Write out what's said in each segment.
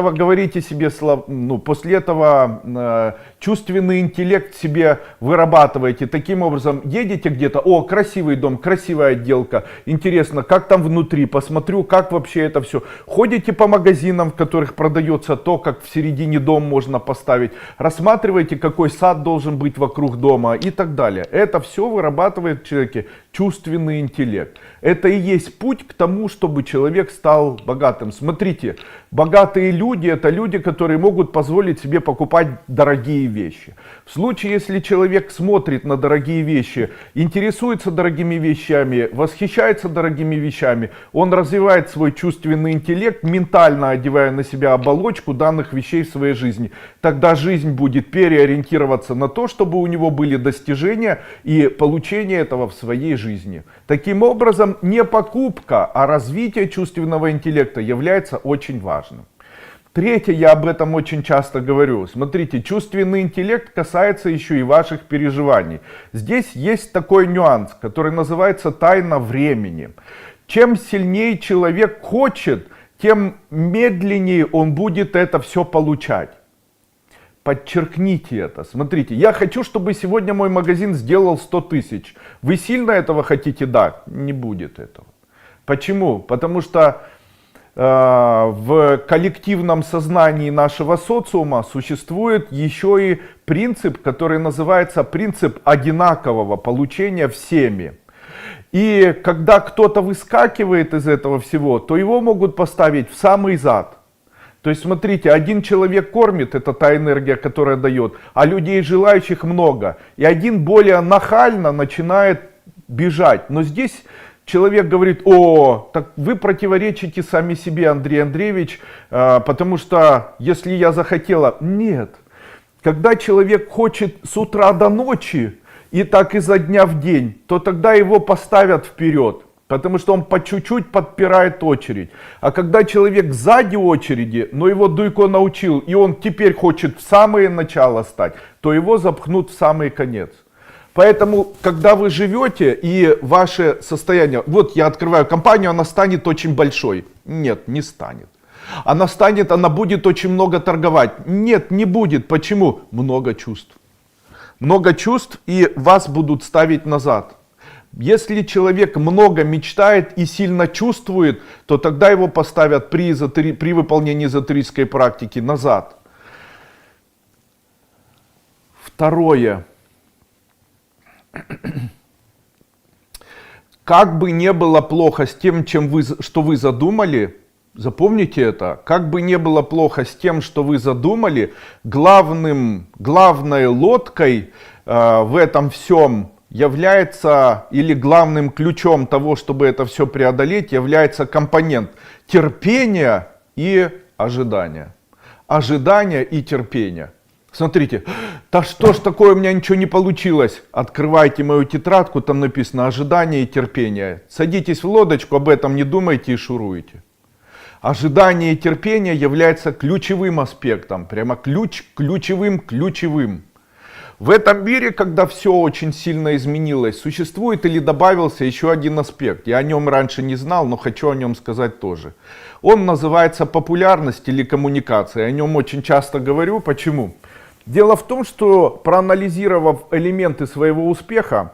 Вы говорите себе, после этого чувственный интеллект себе вырабатываете. Таким образом, едете где-то, о, красивый дом, красивая отделка, интересно, как там внутри, посмотрю, как вообще это все. Ходите по магазинам, в которых продается то, как в середине дома можно поставить, рассматриваете, какой сад должен быть вокруг дома и так далее. Это все вырабатывает в человеке чувственный интеллект. Это и есть путь к тому, чтобы человек стал богатым. Смотрите, богатые люди — это люди, которые могут позволить себе покупать дорогие вещи. В случае, если человек смотрит на дорогие вещи, интересуется дорогими вещами, восхищается дорогими вещами, он развивает свой чувственный интеллект, ментально одевая на себя оболочку данных вещей в своей жизни. Тогда жизнь будет переориентироваться на то, чтобы у него были достижения и получение этого в своей жизни. Таким образом, не покупка, а развитие чувственного интеллекта является очень важным. Третье, я об этом очень часто говорю. Смотрите, чувственный интеллект касается еще и ваших переживаний. Здесь есть такой нюанс, который называется тайна времени. Чем сильнее человек хочет, тем медленнее он будет это все получать. Подчеркните это. Смотрите, я хочу, чтобы сегодня мой магазин сделал 100 тысяч. Вы сильно этого хотите? Да, не будет этого. Почему? Потому что в коллективном сознании нашего социума существует еще и принцип, который называется принцип одинакового получения всеми. И когда кто-то выскакивает из этого всего, то его могут поставить в самый зад. То есть смотрите, один человек кормит, это та энергия, которая дает, а людей желающих много. И один более нахально начинает бежать. Но здесь человек говорит: о, так вы противоречите сами себе, Андрей Андреевич, потому что если я захотела... Нет. Когда человек хочет с утра до ночи и так изо дня в день, то тогда его поставят вперед. Потому что он по чуть-чуть подпирает очередь. А когда человек сзади очереди, но его Дуйко научил, и он теперь хочет в самое начало стать, то его запхнут в самый конец. Поэтому, когда вы живете и ваше состояние... Вот я открываю компанию, она станет очень большой. Нет, не станет. Она будет очень много торговать. Нет, не будет. Почему? Много чувств. Много чувств, и вас будут ставить назад. Если человек много мечтает и сильно чувствует, то тогда его поставят при выполнении эзотерической практики назад. Второе. Как бы не было плохо с тем, что вы задумали, запомните это, как бы не было плохо с тем, что вы задумали, главной лодкой в этом всем является, или главным ключом того, чтобы это все преодолеть, является компонент терпения и ожидания. Ожидания и терпения. Смотрите, да что ж такое, у меня ничего не получилось. Открывайте мою тетрадку, там написано ожидание и терпение. Садитесь в лодочку, об этом не думайте и шуруйте. Ожидание и терпение является ключевым аспектом, прямо ключевым. В этом мире, когда все очень сильно изменилось, существует или добавился еще один аспект. Я о нем раньше не знал, но хочу о нем сказать тоже. Он называется популярность или коммуникация. Я о нем очень часто говорю. Почему? Дело в том, что проанализировав элементы своего успеха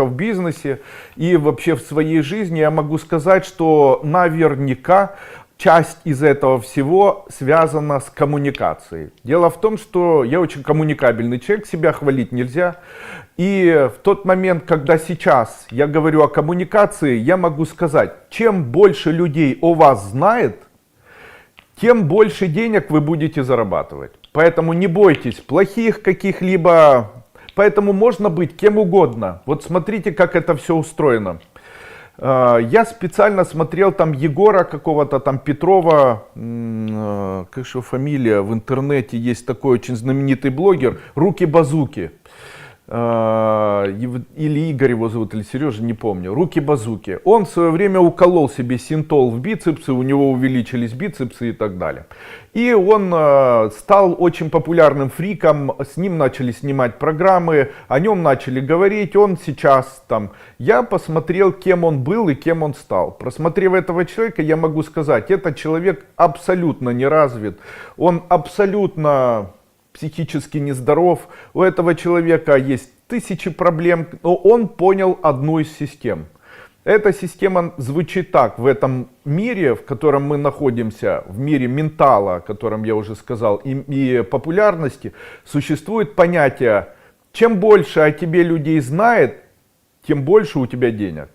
в бизнесе и вообще в своей жизни, я могу сказать, что наверняка часть из этого всего связана с коммуникацией. Дело в том, что я очень коммуникабельный человек, себя хвалить нельзя. И в тот момент, когда сейчас я говорю о коммуникации, я могу сказать, чем больше людей о вас знает, тем больше денег вы будете зарабатывать. Поэтому не бойтесь плохих каких-либо, поэтому можно быть кем угодно. Вот смотрите, как это все устроено. Я специально смотрел там Егора какого-то там Петрова, как же фамилия, в интернете есть такой очень знаменитый блогер, Руки-Базуки. или Игорь его зовут, или Сережа, не помню, Руки-базуки. Он в свое время уколол себе синтол в бицепсы, у него увеличились бицепсы и так далее. И он стал очень популярным фриком, с ним начали снимать программы, о нем начали говорить, он сейчас там... Я посмотрел, кем он был и кем он стал. Просмотрев этого человека, я могу сказать, этот человек абсолютно не развит, он абсолютно психически нездоров, у этого человека есть тысячи проблем, но он понял одну из систем. Эта система звучит так: в этом мире, в котором мы находимся, в мире ментала, о котором я уже сказал, и популярности, существует понятие: чем больше о тебе людей знает, тем больше у тебя денег.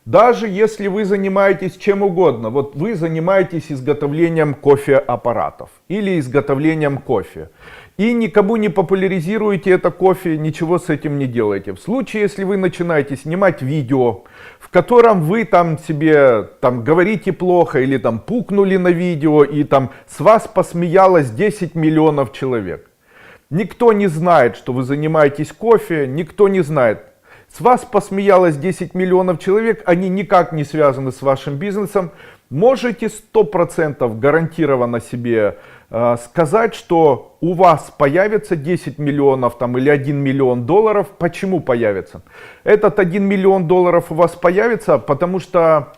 Даже если вы занимаетесь чем угодно, вот вы занимаетесь изготовлением кофеаппаратов или изготовлением кофе, и никому не популяризируете это кофе, ничего с этим не делаете. В случае, если вы начинаете снимать видео, в котором вы там себе говорите плохо или там пукнули на видео, и там с вас посмеялось 10 миллионов человек. Никто не знает, что вы занимаетесь кофе, никто не знает. С вас посмеялось 10 миллионов человек, они никак не связаны с вашим бизнесом. Можете 100% гарантированно себе сказать, что у вас появится 10 миллионов или 1 миллион долларов. Почему появится? Этот 1 миллион долларов у вас появится, потому что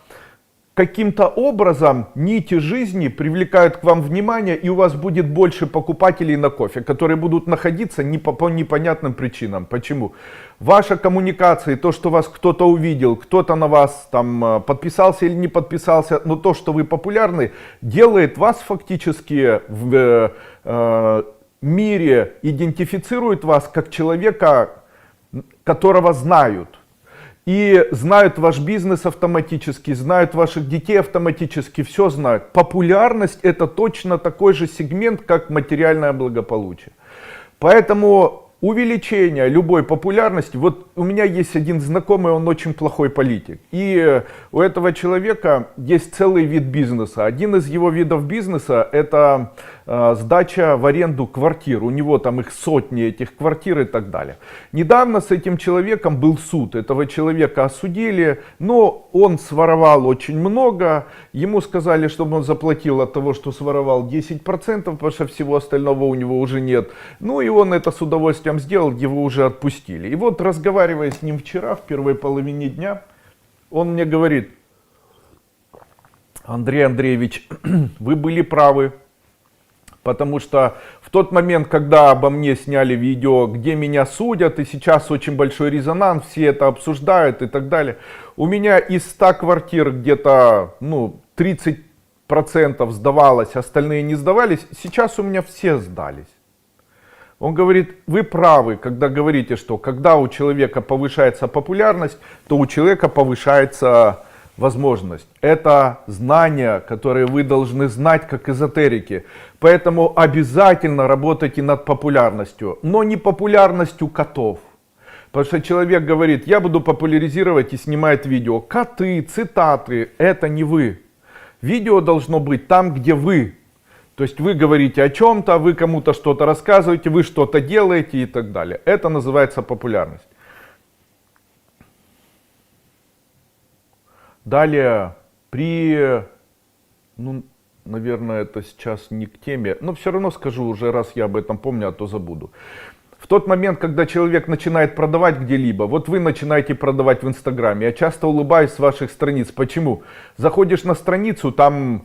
каким-то образом нити жизни привлекают к вам внимание, и у вас будет больше покупателей на кофе, которые будут находиться по непонятным причинам. Почему? Ваша коммуникация, то, что вас кто-то увидел, кто-то на вас подписался или не подписался, но то, что вы популярны, делает вас фактически в мире, идентифицирует вас как человека, которого знают. И знают ваш бизнес автоматически, знают ваших детей автоматически, все знают. Популярность — это точно такой же сегмент, как материальное благополучие. Поэтому увеличение любой популярности, вот у меня есть один знакомый, он очень плохой политик. И у этого человека есть целый вид бизнеса. Один из его видов бизнеса — это сдача в аренду квартир. У него там их сотни, этих квартир и так далее. Недавно с этим человеком был суд. Этого человека осудили, но он своровал очень много. Ему сказали, чтобы он заплатил от того, что своровал, 10%, потому что всего остального у него уже нет. Ну и он это с удовольствием сделал, его уже отпустили. И вот, разговаривая с ним вчера, в первой половине дня, он мне говорит: Андрей Андреевич, вы были правы. Потому что в тот момент, когда обо мне сняли видео, где меня судят, и сейчас очень большой резонанс, все это обсуждают и так далее, у меня из 100 квартир где-то 30% сдавалось, остальные не сдавались, сейчас у меня все сдались. Он говорит: вы правы, когда говорите, что когда у человека повышается популярность, то у человека повышается возможность. Это знания, которые вы должны знать как эзотерики. Поэтому обязательно работайте над популярностью, но не популярностью котов. Потому что человек говорит: я буду популяризировать, и снимает видео. Коты, цитаты — это не вы. Видео должно быть там, где вы. То есть вы говорите о чем-то, вы кому-то что-то рассказываете, вы что-то делаете и так далее. Это называется популярность. Далее, наверное, это сейчас не к теме, но все равно скажу уже, раз я об этом помню, а то забуду. В тот момент, когда человек начинает продавать где-либо, вот вы начинаете продавать в Инстаграме, я часто улыбаюсь с ваших страниц. Почему? Заходишь на страницу, там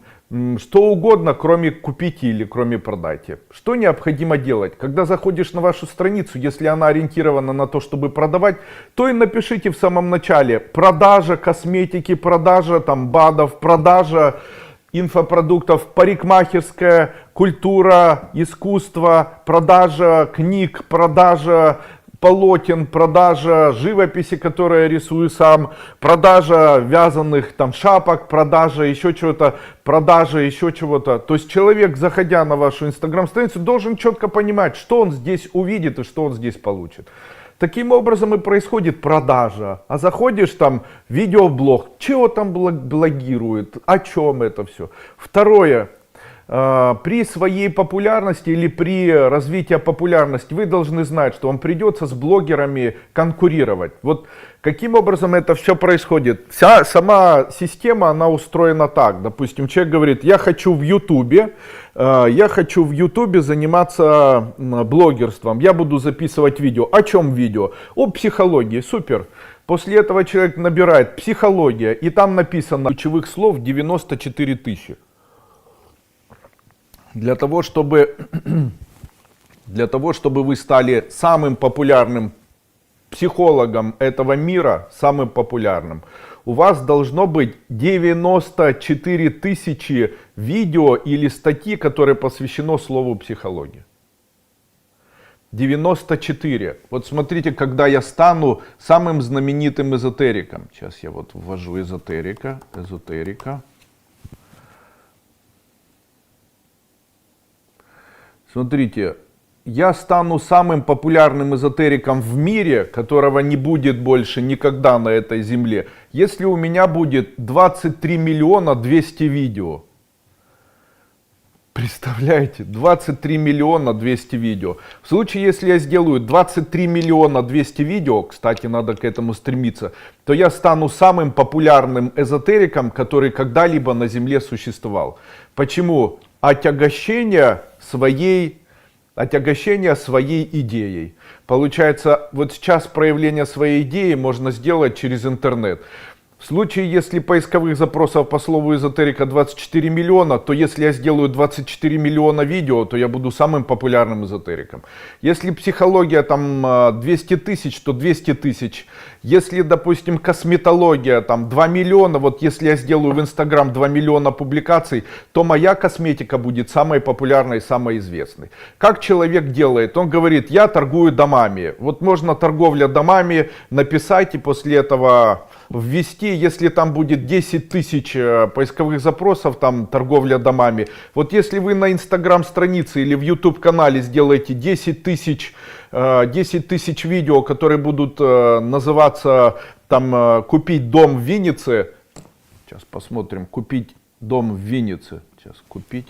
что угодно, кроме купите или кроме продайте. Что необходимо делать? Когда заходишь на вашу страницу, если она ориентирована на то, чтобы продавать, то и напишите в самом начале: продажа косметики, продажа БАДов, продажа инфопродуктов, парикмахерская, культура, искусство, продажа книг, продажа полотен, продажа живописи, которую я рисую сам, продажа вязаных шапок, продажа еще чего-то, продажа еще чего-то. То есть человек, заходя на вашу инстаграм-страницу, должен четко понимать, что он здесь увидит и что он здесь получит. Таким образом и происходит продажа. А заходишь в видеоблог, чего там блогирует, о чем это все. Второе. при своей популярности или при развитии популярности вы должны знать, что вам придется с блогерами конкурировать. Вот каким образом это все происходит? Сама система, она устроена так. Допустим, человек говорит, я хочу в Ютубе заниматься блогерством, я буду записывать видео. О чем видео? О психологии, супер. После этого человек набирает психология, и там написано ключевых слов 94 тысячи. Для того, чтобы вы стали самым популярным психологом этого мира, самым популярным, у вас должно быть 94 тысячи видео или статьи, которые посвящены слову психология. 94. Вот смотрите, когда я стану самым знаменитым эзотериком. Сейчас я вот ввожу эзотерика. Смотрите, я стану самым популярным эзотериком в мире, которого не будет больше никогда на этой земле, если у меня будет 23 миллиона 200 видео. Представляете? 23 миллиона 200 видео. В случае, если я сделаю 23 миллиона 200 видео, кстати, надо к этому стремиться, то я стану самым популярным эзотериком, который когда-либо на Земле существовал. Почему? Отягощение своей идеей. Получается, вот сейчас проявление своей идеи можно сделать через интернет. В случае, если поисковых запросов по слову эзотерика 24 миллиона, то если я сделаю 24 миллиона видео, то я буду самым популярным эзотериком. Если психология там 200 тысяч, то 200 тысяч. Если, допустим, косметология там 2 миллиона, вот если я сделаю в Инстаграм 2 миллиона публикаций, то моя косметика будет самой популярной, самой известной. Как человек делает? Он говорит, я торгую домами. Вот можно торговля домами написать и после этого ввести, если там будет 10 тысяч поисковых запросов, там торговля домами. Вот если вы на Инстаграм странице или в YouTube канале сделаете 10 тысяч видео, которые будут называться там «Купить дом в Виннице». Сейчас посмотрим. Купить дом в Виннице. Сейчас купить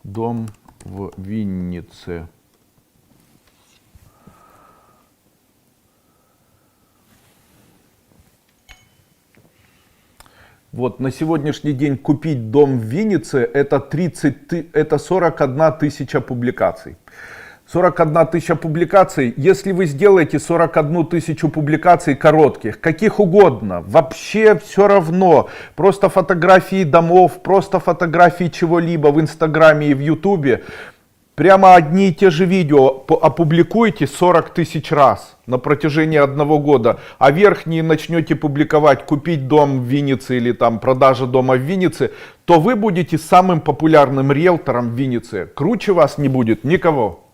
дом в Виннице. Вот на сегодняшний день купить дом в Виннице это 41 тысяча публикаций. 41 тысяча публикаций. Если вы сделаете 41 тысячу публикаций коротких, каких угодно, вообще все равно, просто фотографии домов, просто фотографии чего-либо в Инстаграме и в Ютубе, прямо одни и те же видео опубликуйте 40 тысяч раз на протяжении одного года, а верхние начнете публиковать «Купить дом в Виннице» или там «Продажа дома в Виннице», то вы будете самым популярным риэлтором в Виннице. Круче вас не будет никого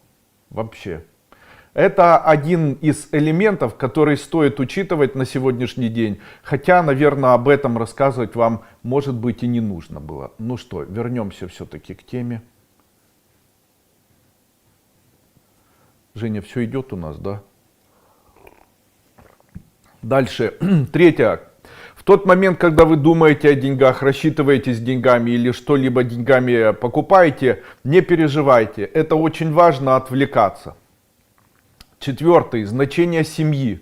вообще. Это один из элементов, который стоит учитывать на сегодняшний день. Хотя, наверное, об этом рассказывать вам, может быть, и не нужно было. Ну что, вернемся все-таки к теме. Женя, все идет у нас, да? Дальше. Третье. В тот момент, когда вы думаете о деньгах, рассчитываете с деньгами или что-либо деньгами покупаете, не переживайте. Это очень важно отвлекаться. Четвертый. Значение семьи.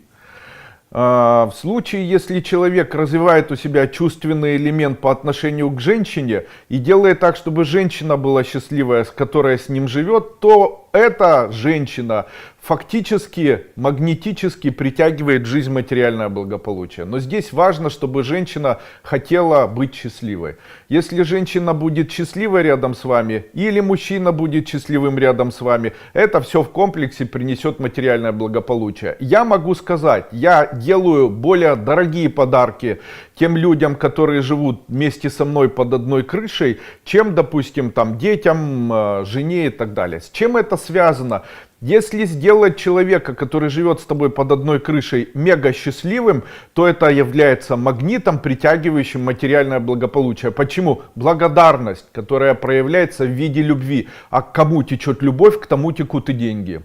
В случае, если человек развивает у себя чувственный элемент по отношению к женщине и делает так, чтобы женщина была счастливая, которая с ним живет, то эта женщина фактически, магнетически притягивает в жизнь материальное благополучие. Но здесь важно, чтобы женщина хотела быть счастливой. Если женщина будет счастливой рядом с вами, или мужчина будет счастливым рядом с вами, это все в комплексе принесет материальное благополучие. Я могу сказать, я делаю более дорогие подарки тем людям, которые живут вместе со мной под одной крышей, чем, допустим, там, детям, жене и так далее. С чем это связано? Если сделать человека, который живет с тобой под одной крышей, мега счастливым, то это является магнитом, притягивающим материальное благополучие. Почему? Благодарность, которая проявляется в виде любви. А к кому течет любовь, к тому текут и деньги.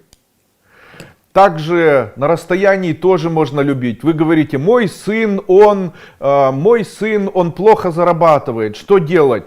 Также на расстоянии тоже можно любить. Вы говорите, мой сын, он плохо зарабатывает. Что делать?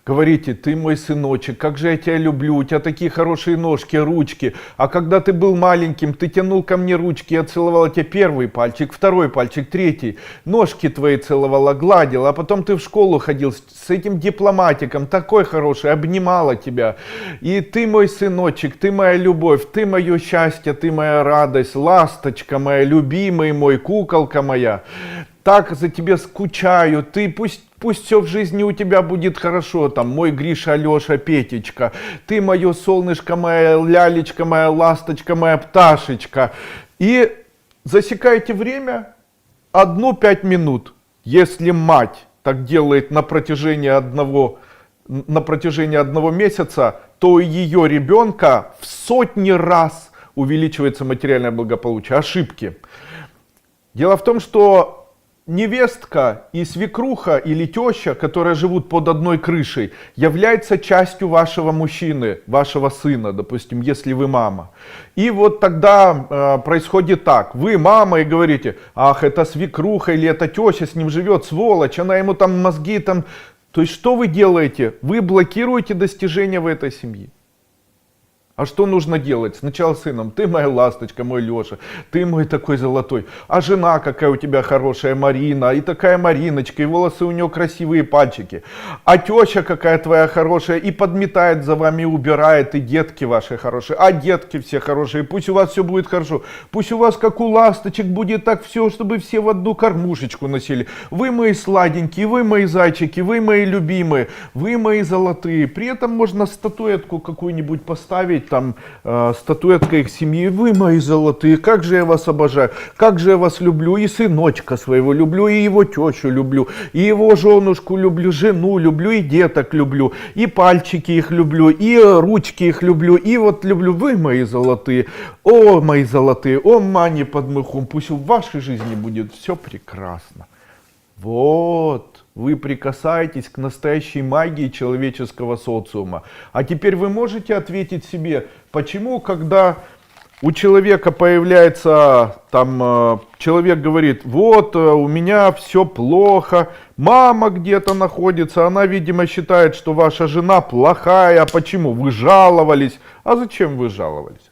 Говорите: ты мой сыночек, как же я тебя люблю, у тебя такие хорошие ножки, ручки. А когда ты был маленьким, ты тянул ко мне ручки, я целовала тебе первый пальчик, второй пальчик, третий. Ножки твои целовала, гладила. А потом ты в школу ходил с этим дипломатиком, такой хороший, обнимала тебя. И ты мой сыночек, ты моя любовь, ты мое счастье, ты моя радость, ласточка моя, любимый мой, куколка моя. Так за тебя скучаю, ты пусть все в жизни у тебя будет хорошо, там, мой Гриша, Алеша, Петечка, ты мое солнышко, моя лялечка, моя ласточка, моя пташечка. И засекайте время 1-5 минут. Если мать так делает на протяжении одного месяца, то у ее ребенка в сотни раз увеличивается материальное благополучие. Ошибки. Дело в том, что невестка и свекруха или теща, которые живут под одной крышей, является частью вашего мужчины, вашего сына, допустим, если вы мама. И вот тогда происходит так. Вы мама и говорите: ах, это свекруха или это теща с ним живет, сволочь, она ему там мозги там. То есть что вы делаете? Вы блокируете достижения в этой семье. А что нужно делать? Сначала с сыном: ты моя ласточка, мой Леша, ты мой такой золотой. А жена какая у тебя хорошая, Марина, и такая Мариночка, и волосы у нее красивые, пальчики. А теща какая твоя хорошая, и подметает за вами, убирает, и детки ваши хорошие. А детки все хорошие, пусть у вас все будет хорошо. Пусть у вас, как у ласточек, будет так все, чтобы все в одну кормушечку носили. Вы мои сладенькие, вы мои зайчики, вы мои любимые, вы мои золотые. При этом можно статуэтку какую-нибудь поставить, там статуэтка их семьи: вы мои золотые, как же я вас обожаю, как же я вас люблю, и сыночка своего люблю, и его тещу люблю, и его женушку люблю, жену люблю, и деток люблю, и пальчики их люблю, и ручки их люблю, и вот люблю, вы мои золотые, о мои золотые, о мани под мыхом, пусть в вашей жизни будет все прекрасно. Вот. Вы прикасаетесь к настоящей магии человеческого социума. А теперь вы можете ответить себе, почему, когда у человека появляется, там, человек говорит: вот, у меня все плохо, мама где-то находится, она, видимо, считает, что ваша жена плохая. А почему? Вы жаловались. А зачем вы жаловались?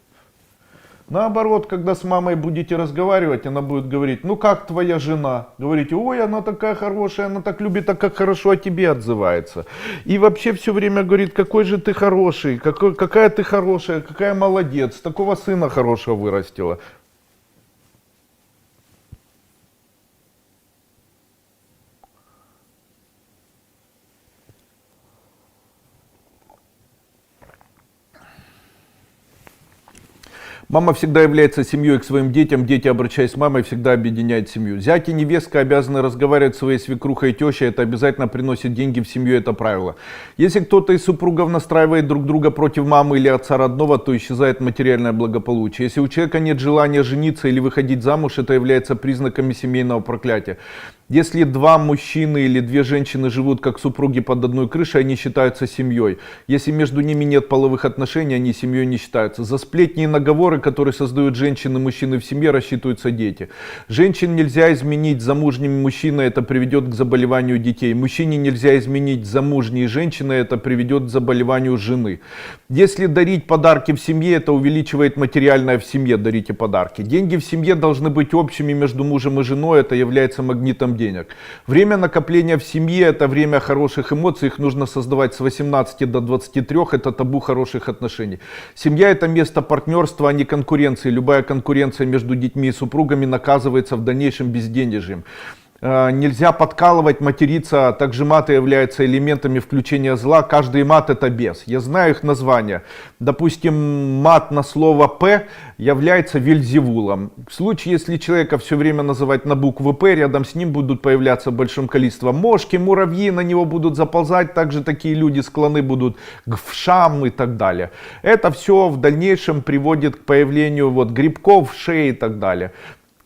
Наоборот, когда с мамой будете разговаривать, она будет говорить: ну как твоя жена? Говорите: ой, она такая хорошая, она так любит, так как хорошо о тебе отзывается. И вообще все время говорит: какой же ты хороший, какая ты хорошая, какая молодец, такого сына хорошего вырастила. Мама всегда является семьей к своим детям, дети, обращаясь с мамой, всегда объединяют семью. Зять и невестка обязаны разговаривать с своей свекрухой и тещей, это обязательно приносит деньги в семью, это правило. Если кто-то из супругов настраивает друг друга против мамы или отца родного, то исчезает материальное благополучие. Если у человека нет желания жениться или выходить замуж, это является признаками семейного проклятия. Если два мужчины или две женщины живут как супруги под одной крышей, они считаются семьей. Если между ними нет половых отношений, они семьей не считаются. За сплетни и наговоры, которые создают женщины и мужчины в семье, рассчитываются дети. Женщин нельзя изменить замужним мужчиной, это приведет к заболеванию детей. Мужчине нельзя изменить замужней женщиной, это приведет к заболеванию жены. Если дарить подарки в семье, это увеличивает материальное в семье, дарите подарки. Деньги в семье должны быть общими между мужем и женой, это является магнитом денег. Время накопления в семье — это время хороших эмоций, их нужно создавать с 18 до 23, это табу хороших отношений. Семья — это место партнерства, а не конкуренции. Любая конкуренция между детьми и супругами наказывается в дальнейшем безденежьем. Нельзя подкалывать, материться, также маты являются элементами включения зла. Каждый мат — это бес. Я знаю их названия. Допустим, мат на слово «П» является Вельзевулом. В случае, если человека все время называть на букву «П», рядом с ним будут появляться большим количеством мошки, муравьи на него будут заползать, также такие люди склонны будут к вшам и так далее. Это все в дальнейшем приводит к появлению грибков в шее и так далее.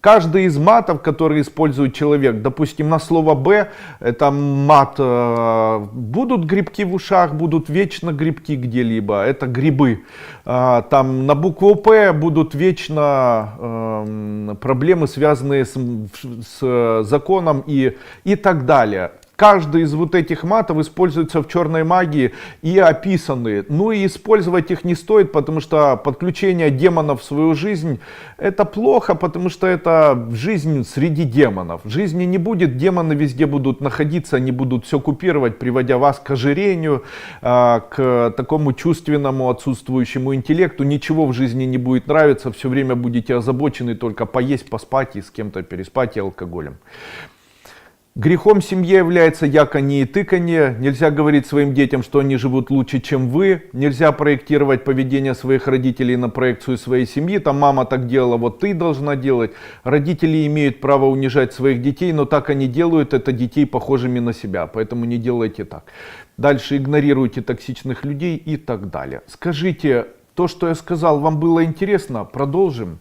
Каждый из матов, которые использует человек, допустим, на слово «Б», это мат, будут грибки в ушах, будут вечно грибки где-либо, это грибы. Там на букву «П» будут вечно проблемы, связанные с законом и так далее. Каждый из вот этих матов используется в черной магии и описаны. Ну и использовать их не стоит, потому что подключение демонов в свою жизнь это плохо, потому что это жизнь среди демонов. В жизни не будет, демоны везде будут находиться, они будут все купировать, приводя вас к ожирению, к такому чувственному отсутствующему интеллекту. Ничего в жизни не будет нравиться, все время будете озабочены только поесть, поспать и с кем-то переспать и алкоголем. Грехом семьи является яканье и тыканье. Нельзя говорить своим детям, что они живут лучше, чем вы. Нельзя проектировать поведение своих родителей на проекцию своей семьи. Там мама так делала, вот ты должна делать. Родители имеют право унижать своих детей, но так они делают это детей похожими на себя. Поэтому не делайте так. Дальше игнорируйте токсичных людей и так далее. Скажите, то, что я сказал, вам было интересно? Продолжим.